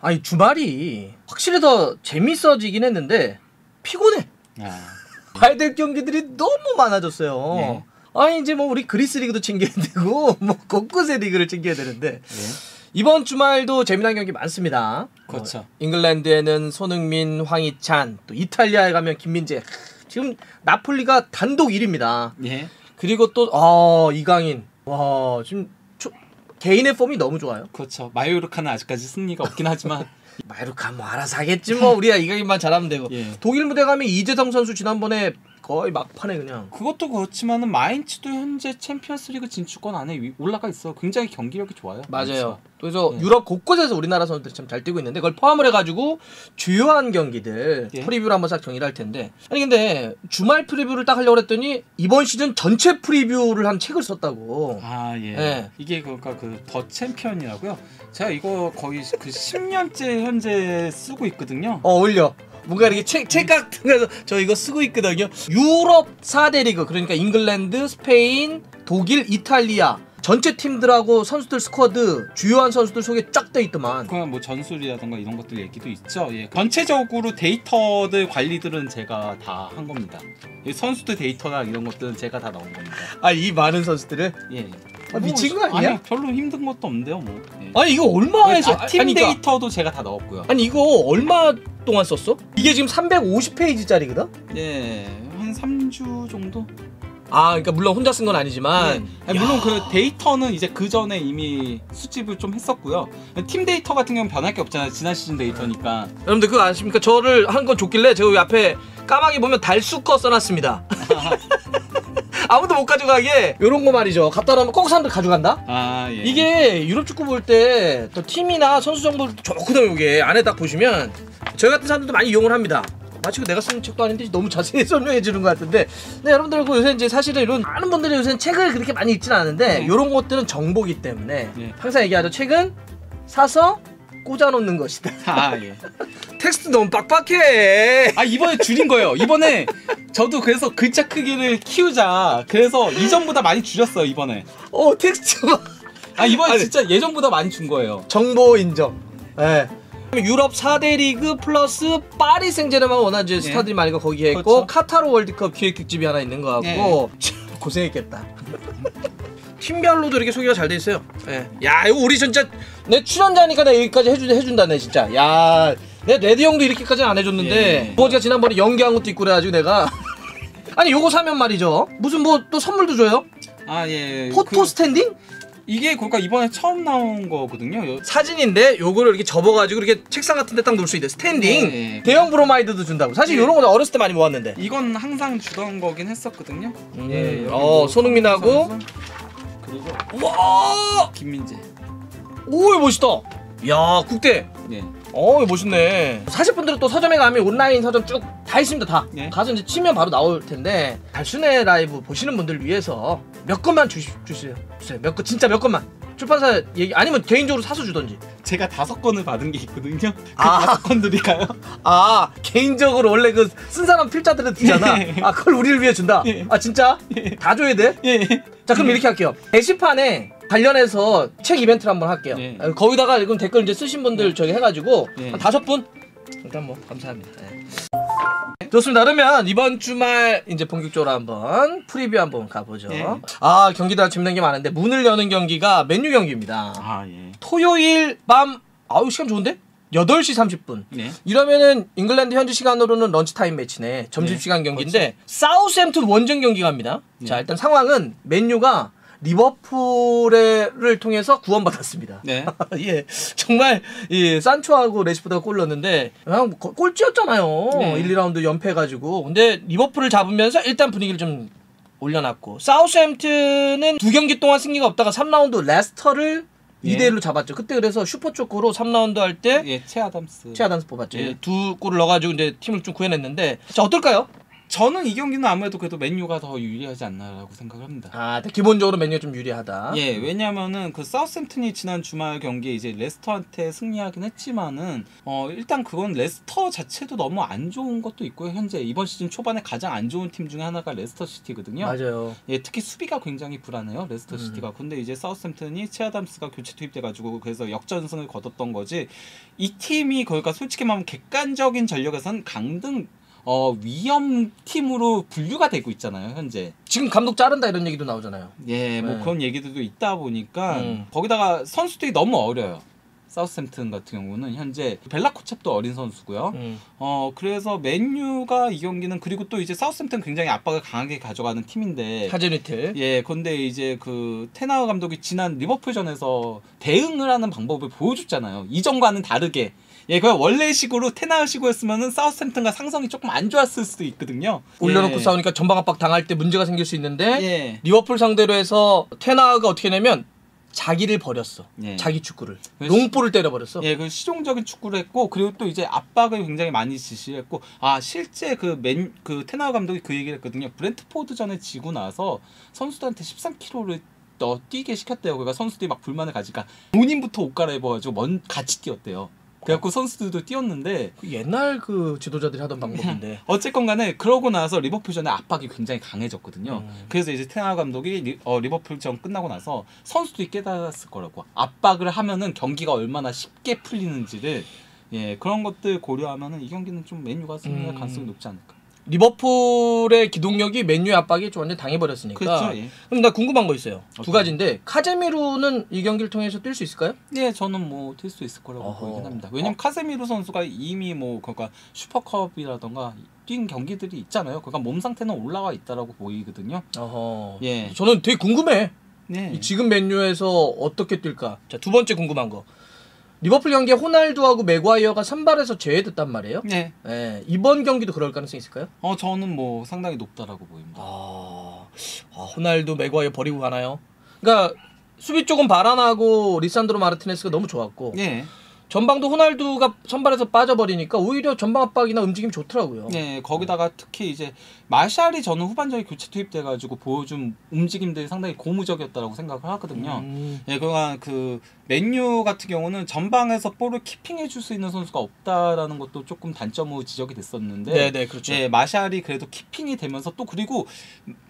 아니 주말이 확실히 더 재밌어지긴 했는데 피곤해. 봐야 될 경기들이 너무 많아졌어요. 예. 아니 이제 뭐 우리 그리스 리그도 챙겨야 되고 뭐 곳곳의 리그를 챙겨야 되는데 이번 주말도 재미난 경기 많습니다. 그렇죠. 잉글랜드에는 손흥민, 황희찬, 또 이탈리아에 가면 김민재. 지금 나폴리가 단독 1위입니다. 예. 그리고 또 이강인. 와 지금 개인의 폼이 너무 좋아요. 그렇죠. 마요르카는 아직까지 승리가 없긴 하지만 마요르카 뭐 알아서 하겠지 뭐. 우리가 이강인만 잘하면 되고. 예. 독일 무대 가면 이재성 선수 지난번에 거의 막판에 그냥. 그것도 그렇지만은 마인츠도 현재 챔피언스리그 진출권 안에 올라가 있어. 굉장히 경기력이 좋아요. 맞아요. 그래서 유럽 곳곳에서 우리나라 선수들이 참 잘 뛰고 있는데 그걸 포함을 해가지고 주요한 경기들 프리뷰를 한번 싹 정리를 할 텐데 아니 근데 주말 프리뷰를 딱 하려고 했더니 이번 시즌 전체 프리뷰를 한 책을 썼다고. 예. 이게 그러니까 그 더 챔피언이라고요. 제가 이거 거의 그 10년째 현재 쓰고 있거든요. 올려. 뭔가 이렇게 책 같은 거에서 저 이거 쓰고 있거든요. 유럽 4대 리그 그러니까 잉글랜드, 스페인, 독일, 이탈리아 전체 팀들하고 선수들 스쿼드 주요한 선수들 소개 쫙 돼 있더만. 그냥 뭐 전술이라던가 이런 것들 얘기도 있죠. 예. 전체적으로 데이터들 관리들은 제가 다 한 겁니다. 선수들 데이터나 이런 것들은 제가 다 넣은 겁니다. 이 많은 선수들을? 예. 미친 거 아니야? 아니 별로 힘든 것도 없는데요 뭐. 예. 아니 이거 얼마에서 팀 그러니까, 데이터도 제가 다 넣었고요. 아니 이거 얼마 동안 썼어? 이게 지금 350페이지짜리거든? 예. 한 3주 정도? 그러니까 물론 혼자 쓴 건 아니지만 물론 그 데이터는 이제 그 전에 이미 수집을 좀 했었고요. 팀 데이터 같은 경우는 변할 게 없잖아요. 지난 시즌 데이터니까. 여러분들 그거 아십니까? 저를 한 건 줬길래 제가 여기 앞에 까마귀 보면 달수거 써놨습니다. 아무도 못 가져가게 요런 거 말이죠. 갖다 놓으면 꼭 사람들 가져간다? 예. 이게 유럽 축구 볼 때 또 팀이나 선수 정보를 좋거든요. 이게 안에 딱 보시면 저희 같은 사람들도 많이 이용을 합니다. 마치 내가 쓰는 책도 아닌데 너무 자세히 설명해 주는 것 같은데 네, 여러분들 요새 이제 사실은 이런 많은 분들이 요새 책을 그렇게 많이 읽지는 않은데 이런 것들은 정보기 때문에 항상 얘기하죠. 책은 사서 꽂아놓는 것이다. 예. 텍스트 너무 빡빡해. 이번에 줄인 거예요. 이번에 저도 그래서 글자 크기를 키우자. 그래서 이전보다 많이 줄였어요. 이번에. 텍스트가. 이번에 진짜 예전보다 많이 준 거예요. 정보 인정. 네. 유럽 4대 리그 플러스 파리 생제르맹 워낙 이제 스타들이 많이 가 거기에 있고 그렇죠. 카타르 월드컵 기획 특집이 하나 있는 것 같고 고생했겠다. 팀별로도 이렇게 소개가 잘 돼 있어요. 야 이거 우리 진짜 내 출연자니까 내가 여기까지 해준다네 진짜. 야 내 레드 형도 이렇게까지는 안 해줬는데 버지가 지난번에 연기한 것도 있고 그래가지고 내가 아니 요거 사면 말이죠 무슨 뭐 또 선물도 줘요? 예. 포토 스탠딩? 이게 그러니까 이번에 처음 나온 거거든요. 사진인데 요거를 이렇게 접어가지고 이렇게 책상 같은 데 딱 놓을 수 있대. 스탠딩. 대형 브로마이드도 준다고. 사실 요런 거 어렸을 때 많이 모았는데. 이건 항상 주던 거긴 했었거든요. 손흥민하고 그리고 와 김민재. 오 멋있다. 야 국대. 멋있네. 사실 분들은 또 서점에 가면 온라인 서점 쭉 다 있습니다. 다 가서 이제 치면 바로 나올 텐데 달순의 라이브 보시는 분들 위해서 몇 권만 주세요. 몇 권 진짜 몇 권만. 출판사 얘기 아니면 개인적으로 사서 주던지. 제가 5권을 받은 게 있거든요. 그 5권 드릴까요? 개인적으로 원래 그 쓴 사람 필자들은 주잖아. 그걸 우리를 위해 준다. 진짜? 다 줘야 돼? 자 그럼 이렇게 할게요. 게시판에 관련해서 책 이벤트를 한번 할게요. 거기다가 지금 댓글 이제 쓰신 분들 저기 해가지고 한 5분? 일단 뭐 감사합니다. 좋습니다. 그러면 이번 주말 이제 본격적으로 한번 프리뷰 한번 가보죠. 경기도 재밌는 게 많은데 문을 여는 경기가 맨유 경기입니다. 토요일 밤 시간 좋은데? 8시 30분. 이러면은 잉글랜드 현지 시간으로는 런치타임 매치네. 점심시간 경기인데 사우스햄튼 원정 경기 갑니다. 자 일단 상황은 맨유가 리버풀을 통해서 구원받았습니다. 정말 산초하고 레시포드가 골 넣었는데 그냥 꼴찌였잖아요. 1, 2라운드 연패해가지고. 근데 리버풀을 잡으면서 일단 분위기를 좀 올려놨고 사우스햄튼은 2경기 동안 승리가 없다가 3라운드 레스터를 2대1로 잡았죠. 그때 그래서 슈퍼초코로 3라운드 할 때 최 아담스 뽑았죠. 2골을 넣어가지고 이제 팀을 좀 구해냈는데 자 어떨까요? 저는 이 경기는 아무래도 그래도 맨유가 더 유리하지 않나라고 생각을 합니다. 아, 기본적으로 맨유가 좀 유리하다. 예, 왜냐면은 그 사우스햄튼이 지난 주말 경기에 이제 레스터한테 승리하긴 했지만은 일단 그건 레스터 자체도 너무 안 좋은 것도 있고요. 현재 이번 시즌 초반에 가장 안 좋은 팀 중에 하나가 레스터 시티거든요. 맞아요. 예, 특히 수비가 굉장히 불안해요. 레스터 시티가. 근데 이제 사우스햄튼이 체아담스가 교체 투입돼 가지고 그래서 역전승을 거뒀던 거지. 이 팀이 그러니까 솔직히 말하면 객관적인 전력에선 강등 위험팀으로 분류가 되고 있잖아요, 현재. 지금 감독 자른다 이런 얘기도 나오잖아요. 예, 뭐 네. 그런 얘기들도 있다 보니까 거기다가 선수들이 너무 어려요. 사우스햄튼 같은 경우는 현재 벨라코첩도 어린 선수고요. 그래서 맨유가 이 경기는 그리고 또 이제 사우스햄튼 굉장히 압박을 강하게 가져가는 팀인데 하제니트. 예, 근데 이제 그 테나우 감독이 지난 리버풀전에서 대응을 하는 방법을 보여줬잖아요. 이전과는 다르게. 예, 그냥 원래식으로 테나우식으로였으면은 사우스햄튼과 상성이 조금 안 좋았을 수도 있거든요. 올려놓고 예. 싸우니까 전방 압박 당할 때 문제가 생길 수 있는데 예. 리버풀 상대로 해서 테나가 어떻게 했냐면 자기를 버렸어. 예. 자기 축구를. 그래서 롱볼을 때려버렸어. 예, 그 실용적인 축구를 했고 그리고 또 이제 압박을 굉장히 많이 지시했고 실제 그 테나우 감독이 그 얘기를 했거든요. 브렌트포드전에 지고 나서 선수들한테 13km를 뛰게 시켰대요. 그러니까 선수들이 막 불만을 가지니까 본인부터 옷 갈아입어가지고 같이 뛰었대요. 그래갖고 선수들도 뛰었는데 옛날 그 지도자들이 하던 방법인데. 어쨌건 간에 그러고 나서 리버풀전에 압박이 굉장히 강해졌거든요. 그래서 이제 테나 감독이 리버풀전 끝나고 나서 선수들이 깨달았을 거라고. 압박을 하면은 경기가 얼마나 쉽게 풀리는지를 그런 것들 고려하면은 이 경기는 좀 맨유가 승리할 가능성이 높지 않을까. 리버풀의 기동력이 맨유의 압박에 좀 완전 당해버렸으니까. 그렇죠. 예. 그럼 나 궁금한 거 있어요. 두 어떤 가지인데 카제미루는 이 경기를 통해서 뛸 수 있을까요? 예, 저는 뭐 뛸 수 있을 거라고 보이긴 합니다. 왜냐면 카세미루 선수가 이미 뭐 그러니까 슈퍼컵이라던가 뛴 경기들이 있잖아요. 그러니까 몸 상태는 올라와 있다라고 보이거든요. 예. 저는 되게 궁금해. 네. 지금 맨유에서 어떻게 뛸까? 자, 두 번째 궁금한 거. 리버풀 경기에 호날두하고 맥과이어가 선발에서 제외됐단 말이에요. 네. 예, 이번 경기도 그럴 가능성이 있을까요? 저는 뭐 상당히 높다라고 보입니다. 호날두, 맥과이어 버리고 가나요? 그러니까 수비 쪽은 바라나고 리산드로 마르티네스가 너무 좋았고 예. 전방도 호날두가 선발에서 빠져버리니까 오히려 전방 압박이나 움직임이 좋더라고요. 네, 거기다가 특히 이제 마샬이 저는 후반전에 교체 투입돼가지고 보여준 움직임들이 상당히 고무적이었다라고 생각을 하거든요. 예, 그러니까 그 맨유 같은 경우는 전방에서 볼을 키핑해줄 수 있는 선수가 없다라는 것도 조금 단점으로 지적이 됐었는데, 네, 그렇죠. 예, 마샬이 그래도 키핑이 되면서 또 그리고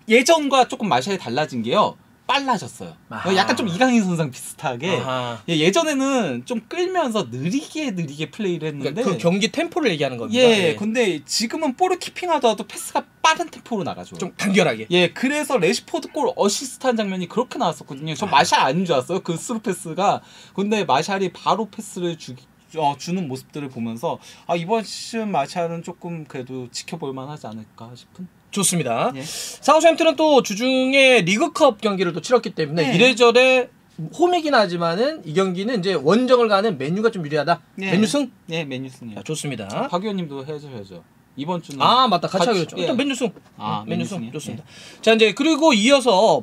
예전과 조금 마샬이 달라진 게요. 빨라졌어요. 약간 좀 이강인 선수랑 비슷하게 예전에는 좀 끌면서 느리게 플레이를 했는데 그러니까 그 경기 템포를 얘기하는 겁니다. 예, 근데 지금은 볼을 키핑하더라도 패스가 빠른 템포로 나가죠. 좀 간결하게. 예, 그래서 레시포드 골 어시스트한 장면이 그렇게 나왔었거든요. 저 마샬 안 좋았어요. 그 스루 패스가. 근데 마샬이 바로 패스를 주는 모습들을 보면서 이번 시즌 마샬은 조금 그래도 지켜볼 만하지 않을까 싶은. 좋습니다. 예. 사우스햄튼은 또 주중에 리그컵 경기를 또 치렀기 때문에 이래저래 홈이긴 하지만은 이 경기는 이제 원정을 가는 맨유가 좀 유리하다. 맨유 승? 네, 맨유 승이요. 자, 좋습니다. 박 의원님도 해줘야죠. 이번 주는 맞다. 같이 하기로 했죠. 예. 일단 맨유 승. 맨유 맨유 승. 승이요? 좋습니다. 자, 이제 그리고 이어서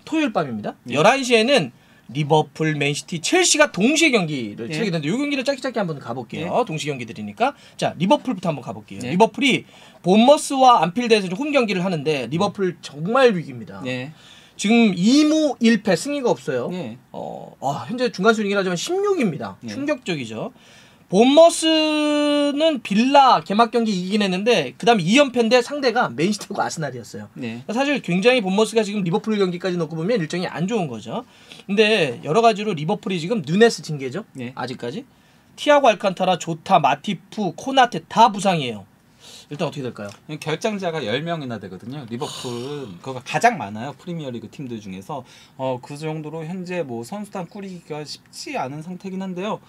토요일 밤입니다. 11시에는 리버풀, 맨시티, 첼시가 동시에 경기를 치르게 되는데 이 경기를 짧게 한번 가볼게요. 동시 경기들이니까. 자, 리버풀부터 한번 가볼게요. 리버풀이 본머스와 안필드에서 홈 경기를 하는데 리버풀 정말 위기입니다. 지금 2무 1패 승리가 없어요. 현재 중간 순위긴 하지만 16입니다. 충격적이죠. 본머스는 빌라 개막 경기 이기긴 했는데 그 다음 2연패인데 상대가 맨시티하고 아스날이었어요. 사실 굉장히 본머스가 지금 리버풀 경기까지 놓고 보면 일정이 안 좋은 거죠. 근데 여러 가지로 리버풀이 지금 누네스 징계죠. 아직까지. 티아고 알칸타라, 조타, 마티프, 코나테 다 부상이에요. 일단 어떻게 될까요? 결장자가 10명이나 되거든요. 리버풀은 그거가 가장 많아요. 프리미어리그 팀들 중에서. 그 정도로 현재 뭐 선수단 꾸리기가 쉽지 않은 상태긴 한데요.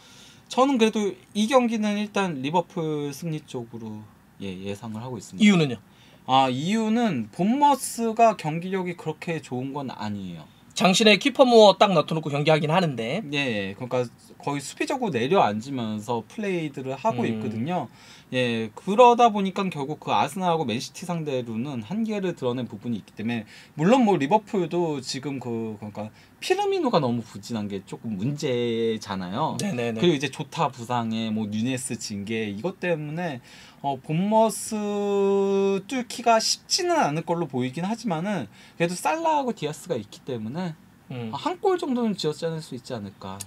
저는 그래도 이 경기는 일단 리버풀 승리 쪽으로 예상을 하고 있습니다. 이유는요? 이유는 본머스가 경기력이 그렇게 좋은 건 아니에요. 장신의 키퍼 무어 딱 넣어놓고 경기하긴 하는데 그러니까 거의 수비적으로 내려앉으면서 플레이들을 하고 있거든요. 그러다 보니까 결국 그 아스날하고 맨시티 상대로는 한계를 드러낸 부분이 있기 때문에 물론 뭐 리버풀도 지금 그러니까 피르미노가 너무 부진한 게 조금 문제잖아요. 그리고 이제 조타 부상에 뭐 뉴네스 징계 이것 때문에 본머스 뚫기가 쉽지는 않을 걸로 보이긴 하지만은 그래도 살라하고 디아스가 있기 때문에 한 골 정도는 지어지 않을 수 있지 않을까.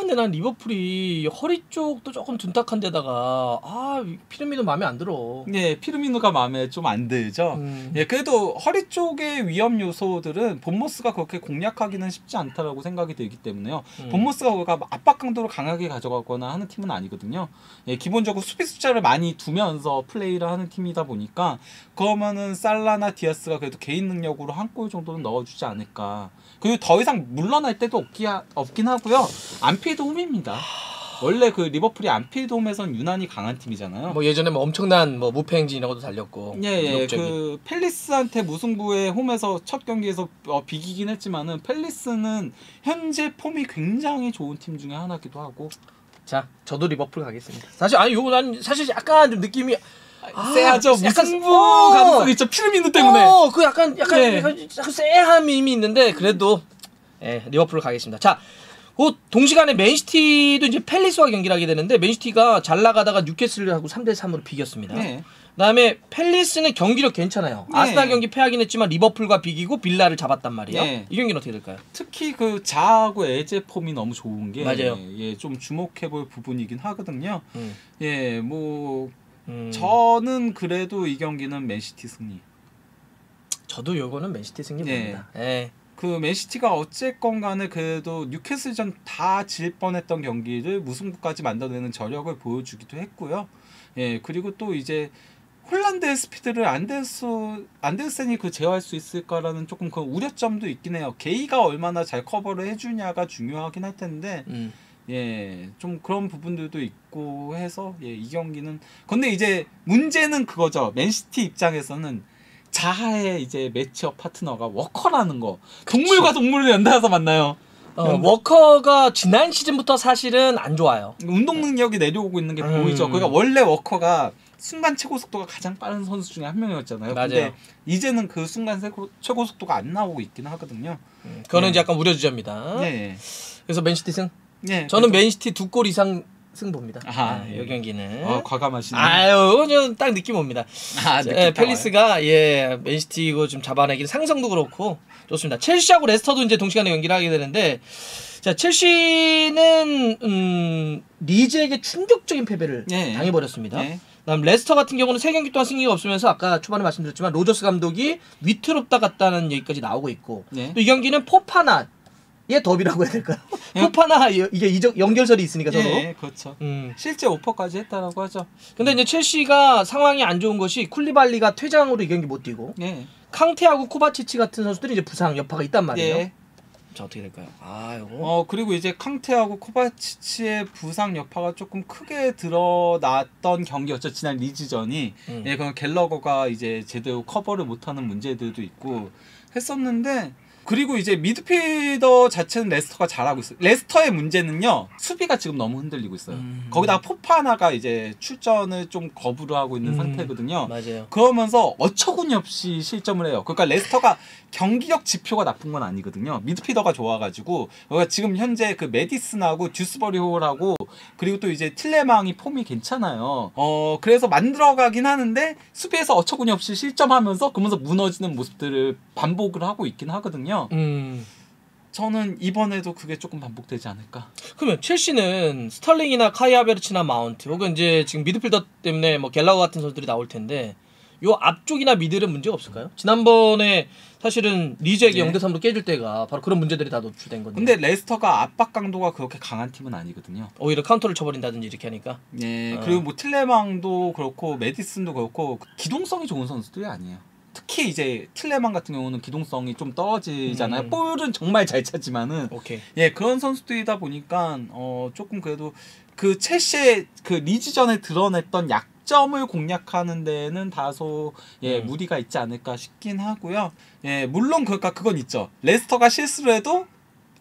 근데 난 리버풀이 허리 쪽도 조금 둔탁한 데다가 피르미노 마음에 안 들어. 네, 피르미노가 마음에 좀 안 들죠. 예, 그래도 허리 쪽의 위험 요소들은 본머스가 그렇게 공략하기는 쉽지 않다라고 생각이 들기 때문에요. 본머스가 압박 강도를 강하게 가져가거나 하는 팀은 아니거든요. 예, 기본적으로 수비 숫자를 많이 두면서 플레이를 하는 팀이다 보니까 그러면은 살라나 디아스가 그래도 개인 능력으로 한 골 정도는 넣어주지 않을까. 그리고 더 이상 물러날 때도 없긴 하고요. 안필드 홈입니다. 원래 그 리버풀이 안필드 홈에선 유난히 강한 팀이잖아요. 뭐 예전에 뭐 엄청난 뭐 무패 행진이라고도 달렸고. 예, 그 팰리스한테 무승부에 홈에서 첫 경기에서 비기긴 했지만은 팰리스는 현재 폼이 굉장히 좋은 팀 중에 하나기도 하고. 자, 저도 리버풀 가겠습니다. 사실 요거 난 사실 약간 좀 느낌이 세하죠. 무승부 가능성이 있죠. 피르미노 때문에. 그 약간 쎄함이 있는데 그래도 리버풀 가겠습니다. 자, 동시간에 맨시티도 이제 팰리스와 경기를 하게 되는데 맨시티가 잘 나가다가 뉴캐슬하고 3대3으로 비겼습니다. 네. 그다음에 팰리스는 경기력 괜찮아요. 네. 아스날 경기 패하긴 했지만 리버풀과 비기고 빌라를 잡았단 말이에요. 네. 이 경기는 어떻게 될까요? 특히 그 자하고 에제 폼이 너무 좋은 게 맞아요. 예, 좀 주목해볼 부분이긴 하거든요. 예, 뭐 저는 그래도 이 경기는 맨시티 승리. 저도 요거는 맨시티 승리 봅니다. 예. 그 맨시티가 어쨌건 간에 그래도 뉴캐슬전 다 질 뻔했던 경기를 무승부까지 만들어내는 저력을 보여주기도 했고요. 예, 그리고 또 이제 홀란드의 스피드를 안데르센이 제어할 수 있을까라는 조금 그 우려점도 있긴 해요. 게이가 얼마나 잘 커버를 해주냐가 중요하긴 할 텐데 예, 좀 그런 부분들도 있고 해서 이 경기는 근데 이제 문제는 그거죠. 맨시티 입장에서는 자하의 이제 매치업 파트너가 워커라는 거. 동물과 동물을 연달아서 만나요. 워커가 지난 시즌부터 사실은 안 좋아요. 운동 능력이 내려오고 있는 게 보이죠. 그러니까 원래 워커가 순간 최고 속도가 가장 빠른 선수 중에 한 명이었잖아요. 맞아요. 근데 이제는 그 순간 최고 속도가 안 나오고 있긴 하거든요. 그거는 이제 약간 우려주자입니다. 네. 그래서 맨시티 승? 네. 저는 맨시티 2골 이상 승 봅니다. 이 경기는. 과감하시네. 저는 딱 느낌 옵니다. 팰리스가 맨시티 이거 좀 잡아내긴 상성도 그렇고 좋습니다. 첼시하고 레스터도 이제 동시간에 경기를 하게 되는데 자, 첼시는 리즈에게 충격적인 패배를 당해버렸습니다. 그다음 레스터 같은 경우는 3경기 동안 승리가 없으면서 아까 초반에 말씀드렸지만 로저스 감독이 위태롭다 같다는 얘기까지 나오고 있고 또 이 경기는 포파나의 더비라고 해야 될까요? 포파나 이게 연결설이 있으니까 서로. 그렇죠. 실제 오퍼까지 했다라고 하죠. 근데 이제 첼시가 상황이 안 좋은 것이 쿨리발리가 퇴장으로 이 경기 못 뛰고 캉테하고 코바치치 같은 선수들이 이제 부상 여파가 있단 말이에요. 자, 어떻게 될까요? 요거. 그리고 이제 캉테하고 코바치치의 부상 여파가 조금 크게 드러났던 경기였죠. 지난 리즈전이. 그럼 갤러거가 이제 제대로 커버를 못하는 문제들도 있고 했었는데 그리고 이제 미드필더 자체는 레스터가 잘하고 있어요. 레스터의 문제는요. 수비가 지금 너무 흔들리고 있어요. 거기다가 포파나가 이제 출전을 좀 거부를 하고 있는 상태거든요. 맞아요. 그러면서 어처구니 없이 실점을 해요. 그러니까 레스터가 경기력 지표가 나쁜 건 아니거든요. 미드필더가 좋아가지고 그러니까 지금 현재 그 메디슨하고 듀스버리 홀하고 그리고 또 이제 틸레망이 폼이 괜찮아요. 그래서 만들어가긴 하는데 수비에서 어처구니 없이 실점하면서 그러면서 무너지는 모습들을 반복을 하고 있긴 하거든요. 저는 이번에도 그게 조금 반복되지 않을까. 그러면 첼시는 스털링이나 카이 하베르츠나 마운트 혹은 이제 지금 미드필더 때문에 뭐 갤러거 같은 선수들이 나올 텐데 요 앞쪽이나 미들은 문제가 없을까요? 지난번에 사실은 리즈에게 0대3으로 깨질 때가 바로 그런 문제들이 다 노출된 건데. 근데 레스터가 압박 강도가 그렇게 강한 팀은 아니거든요. 오히려 카운터를 쳐버린다든지 이렇게 하니까. 그리고 뭐 틸레망도 그렇고 메디슨도 그렇고 기동성이 좋은 선수들이 아니에요. 특히 이제 틸레망 같은 경우는 기동성이 좀 떨어지잖아요. 볼은 정말 잘 차지만은 그런 선수들이다 보니까 조금 그래도 그 첼시의 그 리즈전에 드러냈던 약점을 공략하는 데는 다소 무리가 있지 않을까 싶긴 하고요. 물론 그건 있죠. 레스터가 실수를 해도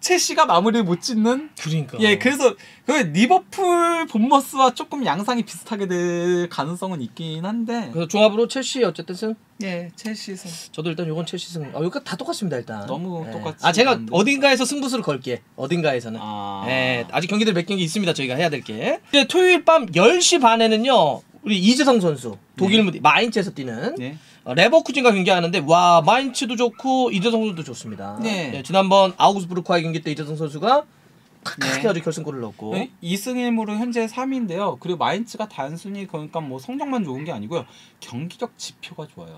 첼시가 마무리를 못 짓는. 그러니까. 그래서 그 리버풀 본머스와 조금 양상이 비슷하게 될 가능성은 있긴 한데. 그래서 종합으로 첼시 어쨌든 승. 첼시 승. 저도 일단 요건 첼시 승. 여기가 다 똑같습니다 일단. 너무 똑같이. 제가 어딘가에서 승부수를 걸게. 어딘가에서는. 아직 경기들 몇 경기 있습니다. 저희가 해야 될 게. 이제 토요일 밤 10시 반에는요. 우리 이재성 선수 독일 무디 마인츠에서 뛰는 네. 레버쿠젠과 경기하는데 와 마인츠도 좋고 이재성 선수도 좋습니다. 네. 지난번 아우그스부르크와의 경기 때 이재성 선수가 크게 네. 아주 결승골을 넣었고 2승 1무로 현재 3위인데요. 그리고 마인츠가 단순히 그러니까 뭐 성적만 좋은 게 아니고요. 경기력 지표가 좋아요.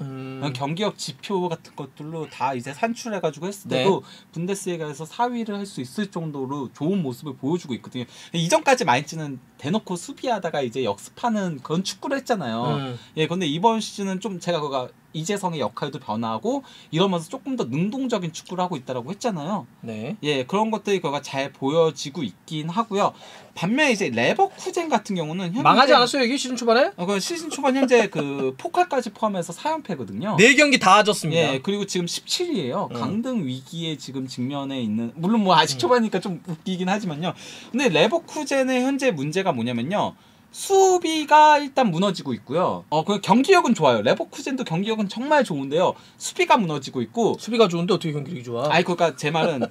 경기력 지표 같은 것들로 다 이제 산출해가지고 했을 때도 분데스리가에서 4위를 할 수 있을 정도로 좋은 모습을 보여주고 있거든요. 이전까지 마인츠는 대놓고 수비하다가 이제 역습하는 그런 축구를 했잖아요. 예, 근데 이번 시즌은 좀 제가 그가 이재성의 역할도 변화하고 이러면서 조금 더 능동적인 축구를 하고 있다라고 했잖아요. 네. 예, 그런 것들이 그가 잘 보여지고 있긴 하고요. 반면에 이제 레버쿠젠 같은 경우는 현재 망하지 않았어요 여기 시즌 초반에? 그 시즌 초반 현재 그 포칼까지 포함해서 4연패거든요. 4경기 다 하졌습니다. 예, 그리고 지금 17위예요. 강등 위기에 지금 직면해 있는 물론 뭐 아직 초반이니까 좀 웃기긴 하지만요. 근데 레버쿠젠의 현재 문제가 뭐냐면요. 수비가 일단 무너지고 있고요. 그 경기력은 좋아요. 레버쿠젠도 경기력은 정말 좋은데요. 수비가 무너지고 있고 수비가 좋은데 어떻게 경기력이 좋아? 아이 그러니까 제 말은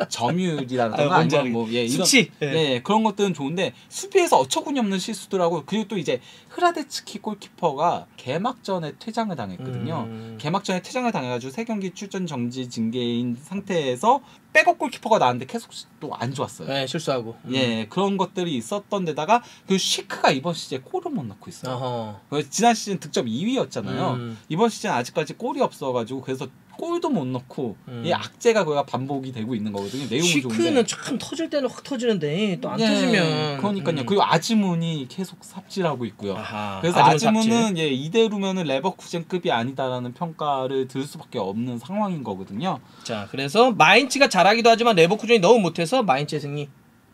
점유율이라든가 아니면 뭐 수치 예, 그런 것들은 좋은데 수비에서 어처구니 없는 실수들 하고 그리고 또 이제 흐라데츠키 골키퍼가 개막전에 퇴장을 당했거든요. 개막전에 퇴장을 당해가지고 3경기 출전 정지 징계인 상태에서 백업 골키퍼가 나왔는데 계속 또 안 좋았어요. 네, 실수하고. 예, 그런 것들이 있었던 데다가 그 쉬크가 이번 시즌에 골을 못 넣고 있어요. 지난 시즌 득점 2위였잖아요. 이번 시즌 아직까지 골이 없어가지고 그래서 골도 못 넣고 이 악재가 그가 반복이 되고 있는 거거든요. 내용은 좋은데. 쉬크는 참 터질 때는 확 터지는데 또 안 터지면. 그러니까요. 그리고 아즈문이 계속 삽질하고 있고요. 아하, 그래서 아즈문은 예, 이대로면은 레버쿠젠급이 아니다라는 평가를 들을 수밖에 없는 상황인 거거든요. 자, 그래서 마인츠가 잘하기도 하지만 레버쿠젠이 너무 못해서 마인츠의 승리.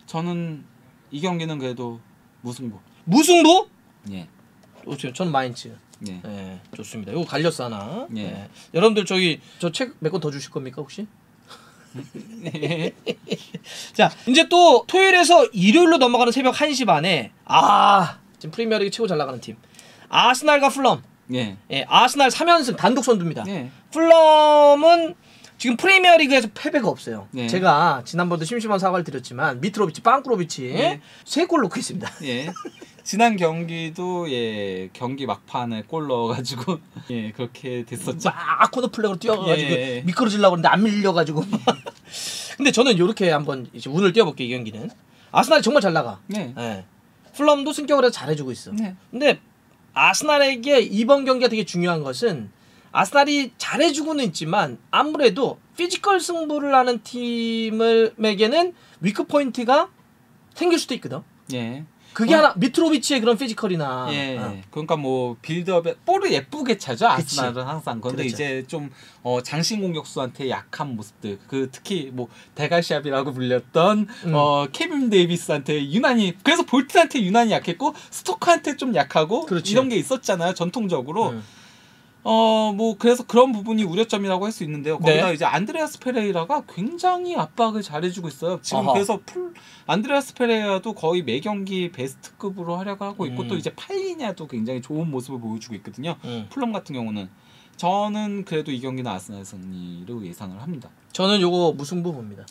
저는 이 경기는 그래도 무승부. 무승부? 예. 저는 마인츠. 예. 네, 좋습니다. 이거 갈렸어 하나. 예. 네. 여러분들 저기 저 책 몇 권 더 주실 겁니까 혹시? 자, 이제 또 토요일에서 일요일로 넘어가는 새벽 1시 반에 지금 프리미어리그 최고 잘 나가는 팀 아스날과 풀럼. 예. 예, 아스날 3연승 단독 선두입니다. 예. 풀럼은 지금 프리미어리그에서 패배가 없어요. 네. 제가 지난번도 심심한 사과를 드렸지만 미트로비치, 빵꾸로비치 네. 3골 넣고 있습니다. 예. 지난 경기도 예 경기 막판에 골 넣어가지고 예 그렇게 됐었죠. 막 코너 플레이로 뛰어가지고 예. 미끄러지려고 했는데 안 밀려가지고. 근데 저는 이렇게 한번 이제 운을 띄워볼게요. 이 경기는 아스날이 정말 잘 나가. 네. 예. 풀럼도 승격을 해서 잘해주고 있어. 네. 근데 아스날에게 이번 경기가 되게 중요한 것은 아스날이 잘해주고는 있지만 아무래도 피지컬 승부를 하는 팀에게는 위크 포인트가 생길 수도 있거든. 예. 그게 하나 미트로비치의 그런 피지컬이나 예. 그러니까 뭐 빌드업에 볼을 예쁘게 차죠. 아스날은 항상. 그런데 그렇죠. 이제 좀 장신 공격수한테 약한 모습들. 그 특히 뭐 대갈샵이라고 불렸던 케빈 데이비스한테 유난히 그래서 볼트한테 유난히 약했고 스토크한테 좀 약하고 그렇지. 이런 게 있었잖아요. 전통적으로. 뭐 그래서 그런 부분이 우려점이라고 할 수 있는데요. 거기다 이제 안드레아스 페레이라가 굉장히 압박을 잘해주고 있어요. 지금 그래서 안드레아스 페레이라도 거의 매 경기 베스트급으로 활약하고 있고 또 이제 팔리냐도 굉장히 좋은 모습을 보여주고 있거든요. 풀럼 같은 경우는 저는 그래도 이 경기는 아스날 승리로 예상을 합니다. 저는 요거 무승부 봅니다.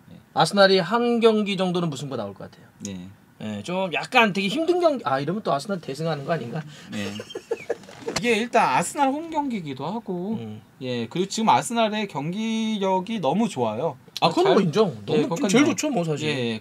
네. 아스날이 한 경기 정도는 무승부 나올 것 같아요. 네. 예, 좀 약간 되게 힘든 경기. 이러면 또 아스날 대승하는 거 아닌가? 네. 이게 일단 아스날 홈 경기기도 하고 예 그리고 지금 아스날의 경기력이 너무 좋아요. 그건 뭐 인정. 너무 그러니까요. 제일 좋죠 뭐 사실. 예,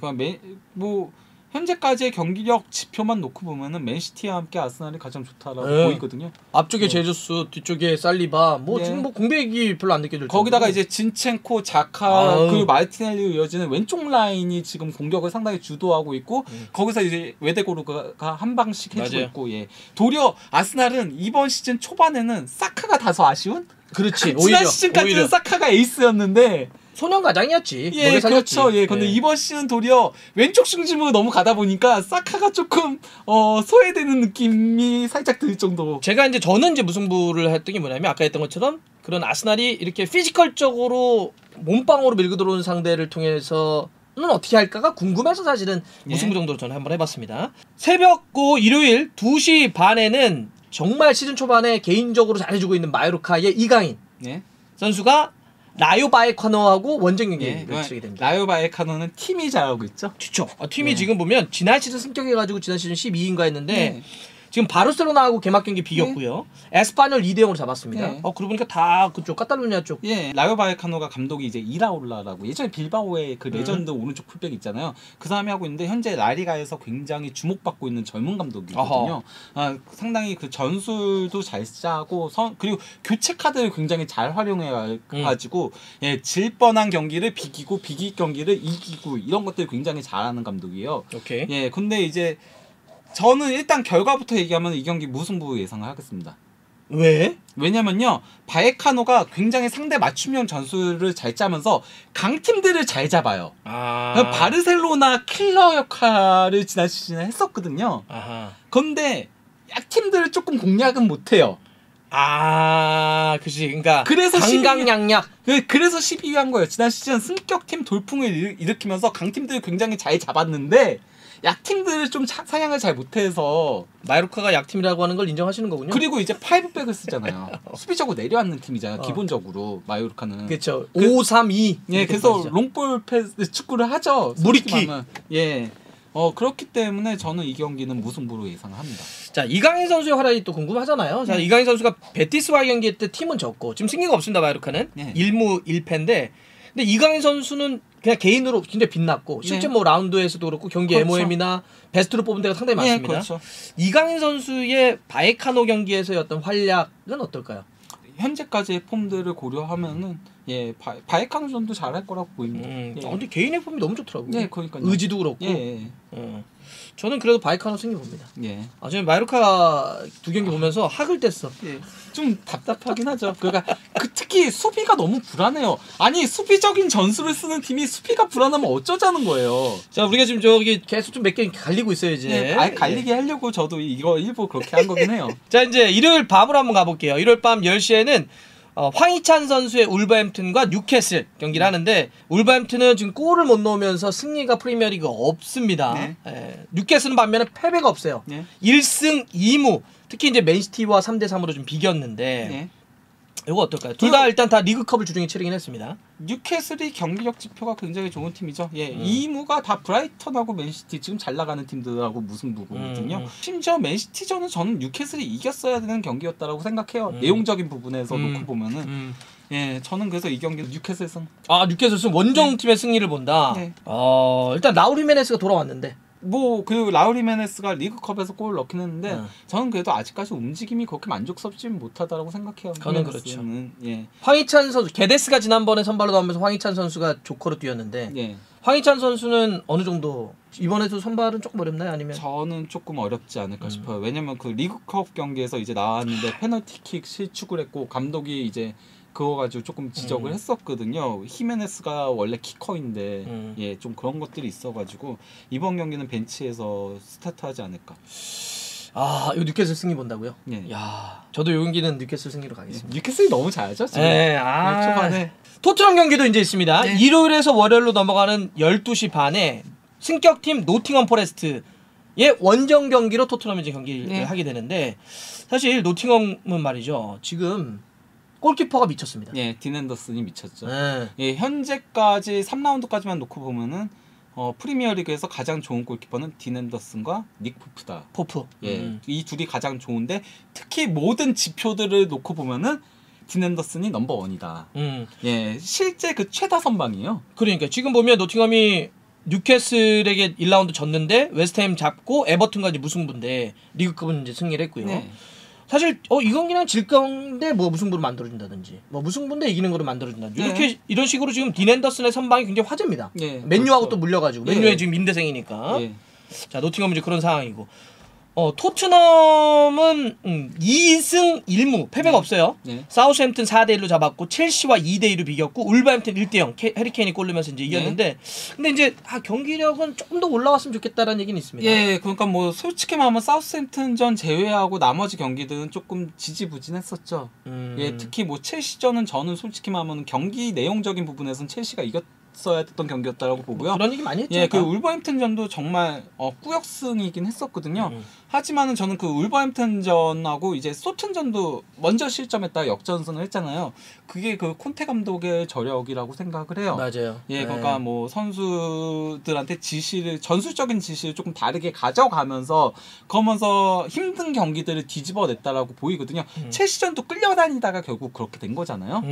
뭐 현재까지의 경기력 지표만 놓고 보면은 맨시티와 함께 아스날이 가장 좋다라고 보이거든요. 앞쪽에 제주스, 뒤쪽에 살리바, 뭐 지금 뭐 공백이 별로 안 느껴질 거기다가 이제 진첸코, 자카 그리고 마르티넬리로 이어지는 왼쪽 라인이 지금 공격을 상당히 주도하고 있고 거기서 이제 웨데고르가 한 방씩 해주고 있고 도리어 아스날은 이번 시즌 초반에는 사카가 다소 아쉬운. 그렇지. 지난 시즌까지는 사카가 에이스였는데. 소년 가장이었지. 예, 그렇죠. 예, 근데 이번 시즌 도리어 왼쪽 중심으로 너무 가다 보니까 사카가 조금 소외되는 느낌이 살짝 들 정도. 저는 이제 무승부를 했던 게 뭐냐면 아까 했던 것처럼 그런 아스날이 이렇게 피지컬적으로 몸빵으로 밀고 들어오는 상대를 통해서는 어떻게 할까가 궁금해서 사실은 무승부 정도로 저는 한번 해봤습니다. 새벽 일요일 2시 반에는 정말 시즌 초반에 개인적으로 잘해주고 있는 마요르카의 이강인 선수가 라요 바이에카노하고 원정 경기를 치르게 됩니다. 라요 바이에카노는 팀이 잘하고 있죠. 그렇죠. 팀이 지금 보면 지난 시즌 승격해가지고 지난 시즌 12위인가 했는데 지금 바르셀로나하고 개막 경기 비겼고요. 에스파뇰 2대0으로 잡았습니다. 네. 그러고 보니까 다 그쪽 카탈루냐 쪽. 예, 라요 바이카노가 감독이 이제 이라올라라고 예전에 빌바오의 그 레전드 오른쪽 풀백 있잖아요. 그 사람이 하고 있는데 현재 라리가에서 굉장히 주목받고 있는 젊은 감독이거든요. 아, 상당히 그 전술도 잘 짜고 그리고 교체 카드를 굉장히 잘 활용해 가지고 예, 질 뻔한 경기를 비기고 비길 경기를 이기고 이런 것들 굉장히 잘하는 감독이에요. 오케이. 예, 근데 이제 저는 일단 결과부터 얘기하면 이 경기 무승부 예상을 하겠습니다. 왜? 왜냐면요, 바에카노가 굉장히 상대 맞춤형 전술을 잘 짜면서 강팀들을 잘 잡아요. 바르셀로나 킬러 역할을 지난 시즌에 했었거든요. 그런데 약팀들을 조금 공략은 못해요. 그치. 그러니까 그래서 강강약약. 그래서 12위한 거예요. 지난 시즌 승격팀 돌풍을 일으키면서 강팀들을 굉장히 잘 잡았는데 약팀들을 좀 사냥을 잘 못해서 마요르카가 약팀이라고 하는 걸 인정하시는 거군요. 그리고 이제 5백을 쓰잖아요. 수비적으로 내려앉는 팀이잖아요. 기본적으로 마요르카는. 그렇죠. 5-3-2. 예, 그래서 롱볼 패스 축구를 하죠. 무리키. 예. 그렇기 때문에 저는 이 경기는 무승부로 예상합니다. 자, 이강인 선수의 활약이 또 궁금하잖아요. 자, 이강인 선수가 베티스와의 경기 때 팀은 졌고 지금 승리가 없습니다. 마요르카는 1무 1패인데 근데 이강인 선수는 그냥 개인으로 굉장히 빛났고 실제 뭐 라운드에서도 그렇고 경기 그렇죠. MOM이나 베스트로 뽑은 데가 상당히 많습니다. 그렇죠. 이강인 선수의 바에카노 경기에서의 어떤 활약은 어떨까요? 현재까지의 폼들을 고려하면은 예, 바에카노 정도 잘할 거라고 보입니다. 근데 개인의 폼이 너무 좋더라고요. 예, 그러니까요. 의지도 그렇고. 저는 그래도 바에카노 승리 봅니다. 예. 저는 마요르카 두 경기 보면서 학을 뗐어. 예. 좀 답답하긴 하죠. 그러니까 특히 수비가 너무 불안해요. 아니 수비적인 전술을 쓰는 팀이 수비가 불안하면 어쩌자는 거예요. 자, 우리가 지금 저기 계속 좀 몇 개 갈리고 있어요 이제. 예, 갈리게 하려고 저도 이거 일부 그렇게 한 거긴 해요. 자, 이제 일요일 밤으로 한번 가볼게요. 일요일 밤 10시에는 황희찬 선수의 울버햄튼과 뉴캐슬 경기를 하는데 울버햄튼은 지금 골을 못 넣으면서 승리가 프리미어리그 없습니다. 뉴캐슬은 반면에 패배가 없어요. 1승 2무. 특히 이제 맨시티와 3대3으로 좀 비겼는데 이거 어떨까요? 둘 다 일단 다 리그컵을 주중에 치르긴 했습니다. 뉴캐슬이 경기력 지표가 굉장히 좋은 팀이죠. 예, 2무가 다 브라이턴하고 맨시티 지금 잘 나가는 팀들하고 무승부거든요. 심지어 맨시티전은 저는 뉴캐슬이 이겼어야 되는 경기였다라고 생각해요. 내용적인 부분에서 놓고 보면은. 예, 저는 그래서 이 경기 뉴캐슬 승. 뉴캐슬 승 원정팀의 승리를 본다. 일단 라울 히메네스가 돌아왔는데. 그 라울 히메네스가 리그컵에서 골을 넣긴 했는데 저는 그래도 아직까지 움직임이 그렇게 만족스럽지 못하다라고 생각해요. 저는 그렇죠. 예. 황희찬 선수 게데스가 지난번에 선발로 나오면서 황희찬 선수가 조커로 뛰었는데 황희찬 선수는 어느 정도 이번에도 선발은 조금 어렵나요? 아니면 저는 조금 어렵지 않을까 싶어요. 왜냐면 그 리그컵 경기에서 이제 나왔는데 페널티킥 실축을 했고 감독이 이제 그거 가지고 조금 지적을 했었거든요. 히메네스가 원래 키커인데 예, 좀 그런 것들이 있어가지고 이번 경기는 벤치에서 스타트하지 않을까. 이거 뉴캐슬 승리 본다고요? 예. 야, 저도 이 경기는 뉴캐슬 승리로 가겠습니다. 뉴캐슬이 너무 잘하죠 지금. 초반에. 토트넘 경기도 이제 있습니다. 일요일에서 월요일로 넘어가는 12시 반에 승격팀 노팅엄 포레스트의 원정 경기로 토트넘이 이제 경기를 하게 되는데 사실 노팅엄은 말이죠. 지금 골키퍼가 미쳤습니다. 예, 딘 앤더슨이 미쳤죠. 예, 현재까지 3라운드까지만 놓고 보면은 프리미어리그에서 가장 좋은 골키퍼는 딘 앤더슨과 닉 포프다. 예, 이 둘이 가장 좋은데 특히 모든 지표들을 놓고 보면은 딘 앤더슨이 넘버 원이다. 예, 실제 그 최다 선방이에요. 그러니까 지금 보면 노팅엄이 뉴캐슬에게 1라운드 졌는데 웨스트햄 잡고 에버튼까지 무승부인데 리그컵은 이제 승리를 했고요. 사실 이 경기는 질 건데 뭐 무승부로 만들어준다든지 뭐 무승부인데 이기는 거로 만들어준다든지 이렇게 이런 식으로 지금 딘 앤더슨의 선방이 굉장히 화제입니다. 맨유하고 또 물려가지고 맨유에 지금 민대생이니까 자 노팅엄은 이제 그런 상황이고 토트넘은 2승 1무 패배가 없어요. 사우스햄튼 4대1로 잡았고 첼시와 2대2로 비겼고 울버햄튼 1대0 해리케인이 골 넣으면서 이제 이겼는데 근데 이제 경기력은 조금 더 올라왔으면 좋겠다라는 얘기는 있습니다. 예, 그러니까 뭐 솔직히 말하면 사우스햄튼전 제외하고 나머지 경기들은 조금 지지부진했었죠. 예, 특히 뭐 첼시전은 저는 솔직히 말하면 경기 내용적인 부분에서는 첼시가 했었어야 됐던 경기였다고 보고요. 그런 얘기 많이 했죠. 예, 그 울버햄튼전도 정말 꾸역승이긴 했었거든요. 하지만은 저는 그 울버햄튼전하고 이제 소튼전도 먼저 실점했다가 역전승을 했잖아요. 그게 그 콘테 감독의 저력이라고 생각을 해요. 맞아요. 예, 그러니까 뭐 선수들한테 전술적인 지시를 조금 다르게 가져가면서 그러면서 힘든 경기들을 뒤집어냈다라고 보이거든요. 첼시전도 끌려다니다가 결국 그렇게 된 거잖아요.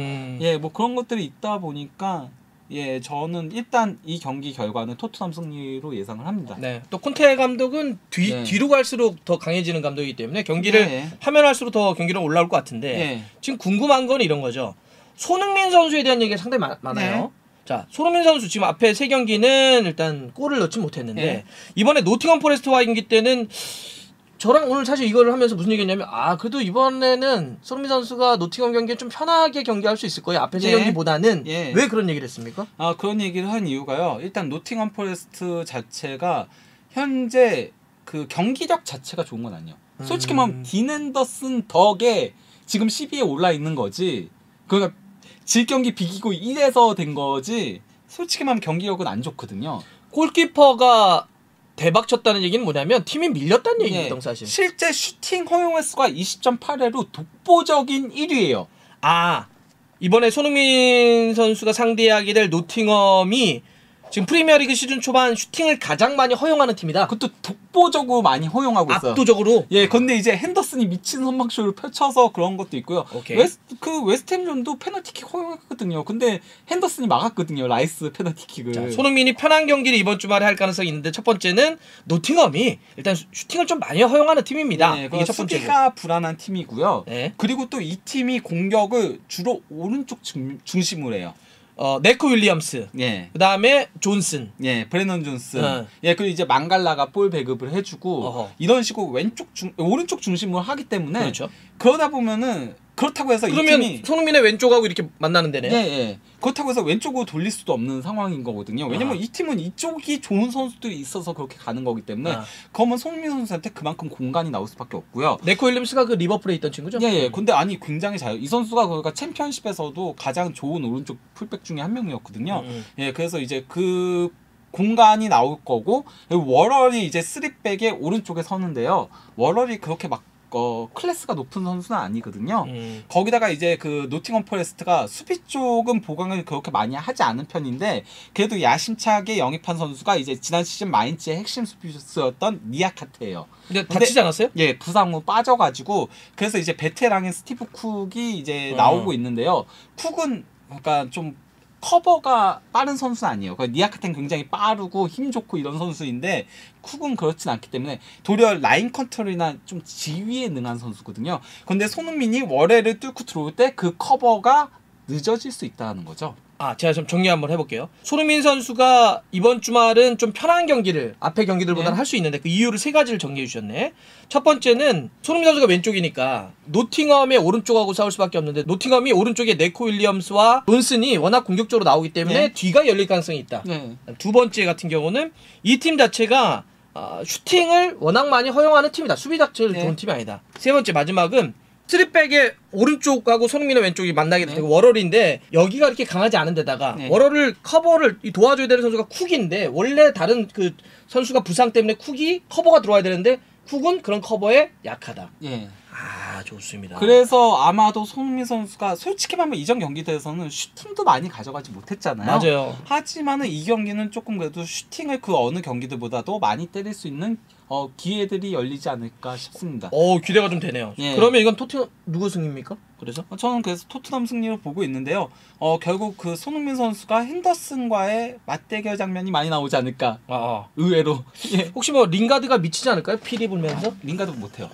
예, 뭐 그런 것들이 있다 보니까 예, 저는 일단 이 경기 결과는 토트넘 승리로 예상을 합니다. 네. 또 콘테 감독은 뒤로 갈수록 더 강해지는 감독이기 때문에 경기를 하면 할수록 더 경기력 올라올 것 같은데 지금 궁금한 건 이런 거죠. 손흥민 선수에 대한 얘기가 상당히 많아요. 자, 손흥민 선수 지금 앞에 3경기는 일단 골을 넣지 못했는데 이번에 노팅엄 포레스트와의 경기 때는 저랑 오늘 사실 이걸 하면서 무슨 얘기했냐면 그래도 이번에는 손흥민 선수가 노팅엄 경기에 좀 편하게 경기할 수 있을 거예요. 앞에 3경기보다는 왜 그런 얘기를 했습니까? 그런 얘기를 한 이유가요. 일단 노팅엄 포레스트 자체가 현재 그 경기력 자체가 좋은 건 아니에요. 솔직히 말하면 딘 앤더슨 덕에 지금 10위에 올라 있는 거지. 그러니까 질 경기 비기고 1에서 된 거지. 솔직히 말하면 경기력은 안 좋거든요. 골키퍼가 대박 쳤다는 얘기는 뭐냐면 팀이 밀렸다는 얘기거든 사실. 실제 슈팅 허용 횟수가 20.8회로 독보적인 1위예요. 이번에 손흥민 선수가 상대하게 될 노팅엄이 지금 프리미어리그 시즌 초반 슈팅을 가장 많이 허용하는 팀이다. 그것도 독보적으로 많이 허용하고 있어요. 압도적으로. 예, 근데 이제 핸더슨이 미친 선방쇼를 펼쳐서 그런 것도 있고요. 웨스트햄전도 페널티킥 허용했거든요. 근데 핸더슨이 막았거든요. 라이스 페널티킥을. 자, 손흥민이 편한 경기를 이번 주말에 할 가능성이 있는데 첫 번째는 노팅엄이 일단 슈팅을 좀 많이 허용하는 팀입니다. 이게 첫 번째고. 수비가 불안한 팀이고요. 그리고 또 이 팀이 공격을 주로 오른쪽 중심으로 해요. 네코 윌리엄스. 그다음에 존슨. 브레넌 존슨. 그리고 이제 망갈라가 볼 배급을 해주고 이런 식으로 오른쪽 중심으로 하기 때문에 그러다 보면은 그렇다고 해서 그러면 이 팀이 손흥민의 왼쪽하고 이렇게 만나는 데네요. 그렇다고 해서 왼쪽으로 돌릴 수도 없는 상황인 거거든요. 왜냐면 이 팀은 이쪽이 좋은 선수들이 있어서 그렇게 가는 거기 때문에 그러면 손흥민 선수한테 그만큼 공간이 나올 수밖에 없고요. 네코 윌리엄스가 그 리버풀에 있던 친구죠? 근데 굉장히 이 선수가 그러니까 챔피언십에서도 가장 좋은 오른쪽 풀백 중에 한 명이었거든요. 그래서 이제 그 공간이 나올 거고 워럴이 이제 3백의 오른쪽에 서는데요. 워럴이 그렇게 막 클래스가 높은 선수는 아니거든요. 거기다가 이제 그 노팅엄 포레스트가 수비 쪽은 보강을 그렇게 많이 하지 않은 편인데 그래도 야심차게 영입한 선수가 이제 지난 시즌 마인츠의 핵심 수비수였던 니아카테예요. 근데 다치지 않았어요? 부상 후 빠져가지고 그래서 이제 베테랑인 스티브 쿡이 이제 나오고 있는데요. 쿡은 그러니까 좀 커버가 빠른 선수는 아니에요. 니아카테는 굉장히 빠르고 힘 좋고 이런 선수인데 쿡은 그렇진 않기 때문에 도리어 라인 컨트롤이나 좀 지휘에 능한 선수거든요. 근데 손흥민이 월해를 뚫고 들어올 때 그 커버가 늦어질 수 있다는 거죠. 제가 좀 정리 한번 해볼게요. 손흥민 선수가 이번 주말은 좀 편한 경기를 앞에 경기들보다는 할 수 있는데 그 이유를 3가지를 정리해 주셨네. 첫 번째는 손흥민 선수가 왼쪽이니까 노팅엄의 오른쪽하고 싸울 수밖에 없는데 노팅엄이 오른쪽에 네코 윌리엄스와 존슨이 워낙 공격적으로 나오기 때문에 뒤가 열릴 가능성이 있다. 두 번째 같은 경우는 이 팀 자체가 슈팅을 워낙 많이 허용하는 팀이다. 수비 자체를 좋은 팀이 아니다. 세 번째 마지막은 3백의 오른쪽하고 손흥민의 왼쪽이 만나게 되고 워럴인데 여기가 이렇게 강하지 않은 데다가 워럴을 커버를 도와줘야 되는 선수가 쿡인데 원래 다른 그 선수가 부상 때문에 쿡이 커버가 들어와야 되는데 쿡은 그런 커버에 약하다. 좋습니다. 그래서 아마도 손흥민 선수가 솔직히 말하면 이전 경기대에서는 슈팅도 많이 가져가지 못했잖아요. 맞아요. 하지만은 이 경기는 조금 그래도 슈팅을 그 어느 경기들보다도 많이 때릴 수 있는 기회들이 열리지 않을까 싶습니다. 기대가 좀 되네요. 그러면 이건 토트넘 누구 승입니까? 그래서 저는 그래서 토트넘 승리로 보고 있는데요. 결국 그 손흥민 선수가 핸더슨과의 맞대결 장면이 많이 나오지 않을까. 의외로. 혹시 뭐 링가드가 미치지 않을까요? 피리 불면서? 링가드 못해요.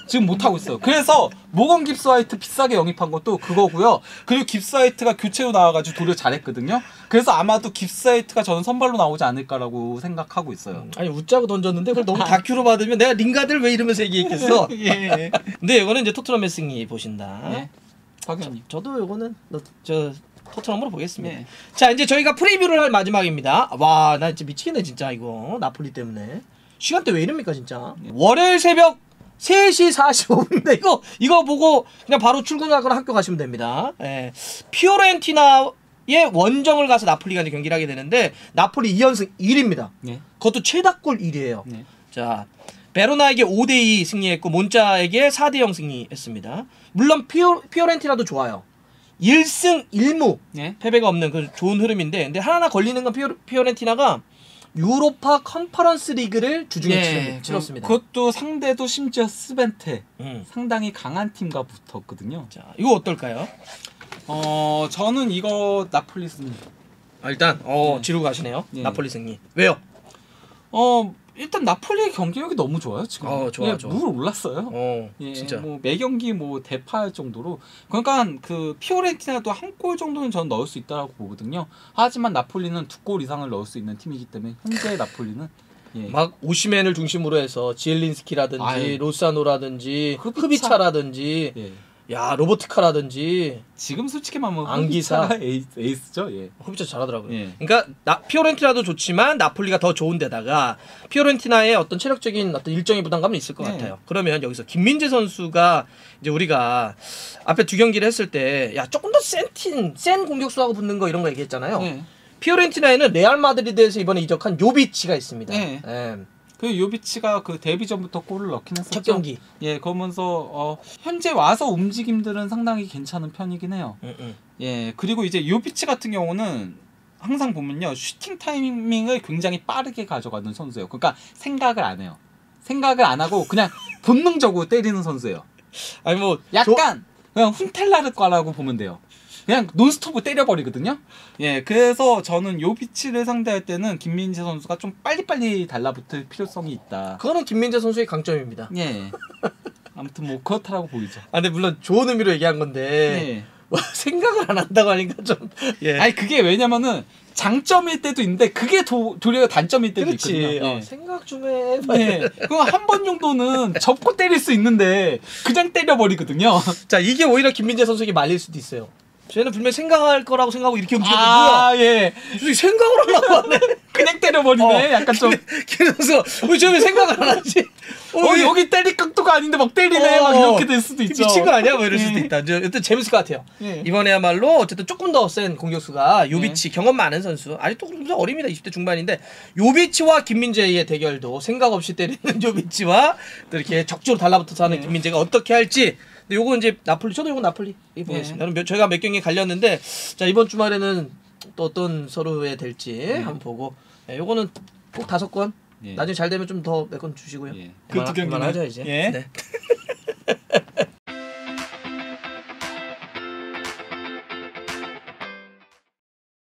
지금 못하고 있어요. 그래서 모건 깁스 화이트 비싸게 영입한 것도 그거고요. 그리고 깁스 화이트가 교체로 나와가지고 도리어 잘했거든요. 그래서 아마도 깁스 화이트가 저는 선발로 나오지 않을까라라고 생각하고 있어요. 아니 웃자고 던졌는데 그걸 너무 다큐로 받으면 내가 링가드를 왜 이러면서 얘기했겠어. 근데 이거는 이제 토트넘의 승리 보신다. 박연님. 저도 이거는 토트넘으로 보겠습니다. 자, 이제 저희가 프리뷰를 할 마지막입니다. 와, 나 진짜 미치겠네 진짜 이거 나폴리 때문에. 시간대 왜 이럽니까 진짜. 월요일 새벽 3시 45분인데 이거 보고 그냥 바로 출근하거나 학교 가시면 됩니다. 피오렌티나와 원정을 가서 나폴리가 이제 경기를 하게 되는데 나폴리 2연승 1위입니다. 네. 그것도 최다골 1위예요. 네. 자, 베로나에게 5대2 승리했고 몬자에게 4대0 승리했습니다. 물론 피오렌티나도 좋아요. 1승 1무 네. 패배가 없는 그 좋은 흐름인데 근데 하나 걸리는 건 피오렌티나가 유로파 컨퍼런스 리그를 주중에 치렀습니다. 그것도 상대도 심지어 스벤테 상당히 상당히 강한 팀과 붙었거든요. 자, 이거 어떨까요? 저는 이거 나폴리 승리. 일단 네. 지르고 가시네요. 네. 나폴리 승리. 왜요? 일단 나폴리의 경기력이 너무 좋아요 지금. 좋아. 물 올랐어요. 예, 진짜. 뭐 매 경기 뭐 대파할 정도로. 그러니까 그 피오렌티나도 한 골 정도는 저는 넣을 수 있다고 보거든요. 하지만 나폴리는 2골 이상을 넣을 수 있는 팀이기 때문에 현재 나폴리는 막 오시멘을 중심으로 해서 지엘린스키라든지 로사노라든지 흐비차라든지 예. 야 로보트카라든지 지금 솔직히 말하면 안기사. 흐비차가 에이스죠. 예. 흐비차 잘하더라고요. 예. 그러니까 피오렌티나도 좋지만 나폴리가 더 좋은데다가 피오렌티나의 어떤 체력적인 어떤 일정의 부담감은 있을 것 예. 같아요. 그러면 여기서 김민재 선수가 이제 우리가 앞에 두 경기를 했을 때 야 조금 더 센 공격수하고 붙는 거 이런 거 얘기했잖아요. 예. 피오렌티나에는 레알 마드리드에서 이번에 이적한 요비치가 있습니다. 예. 예. 그 요비치가 그 데뷔전부터 골을 넣긴 했었죠. 첫 경기. 예, 그러면서 현재 와서 움직임들은 상당히 괜찮은 편이긴 해요. 예, 그리고 이제 요비치 같은 경우는 항상 보면요 슈팅 타이밍을 굉장히 빠르게 가져가는 선수예요. 그러니까 생각을 안 해요. 생각을 안 하고 그냥 본능적으로 때리는 선수예요. 아니 뭐 약간 그냥 훈텔라르과라고 보면 돼요. 그냥 논스톱을 때려버리거든요. 예, 그래서 저는 요비치를 상대할 때는 김민재 선수가 좀 빨리빨리 달라붙을 필요성이 있다. 그거는 김민재 선수의 강점입니다. 예. 아무튼 뭐 그렇다라고 보이죠. 근데 물론 좋은 의미로 얘기한 건데 예. 생각을 안 한다고 하니까 좀 예. 아니 그게 왜냐면은 장점일 때도 있는데 그게 도리어 단점일 때도 그렇지. 있거든요. 예. 생각 좀 해. 예. 그럼 한 번 정도는 접고 때릴 수 있는데 그냥 때려버리거든요. 자, 이게 오히려 김민재 선수에게 말릴 수도 있어요. 쟤는 분명히 생각할 거라고 생각하고 이렇게 움직였는데 뭐야? 예. 솔직히 생각을 하려고 하네. 그냥 때려버리네. 약간 좀. 그래서 왜 쟤는 생각을 안 하지? 여기 때릴 각도가 아닌데 막 때리네. 막 이렇게 될 수도 있죠. 미친 거 아니야? 뭐 이럴 수도 예. 있다. 여튼 재밌을 것 같아요. 예. 이번에야말로 어쨌든 조금 더 센 공격수가 요비치 경험 많은 선수. 아직도 그래도 어립니다. 20대 중반인데 요비치와 김민재의 대결도 생각 없이 때리는 요비치와 또 이렇게 적극적으로 달라붙어서 하는 김민재가 어떻게 할지. 근데 요거 이제 나폴리, 저도 요거 나폴리 보겠습니다. 저희가 몇 경기 갈렸는데 자 이번 주말에는 또 어떤 서로에 될지 한번 보고 요거는 꼭 5건 나중에 잘 되면 좀 더 몇 건 주시고요. 그 두 경기는 하죠 이제. 예. 네.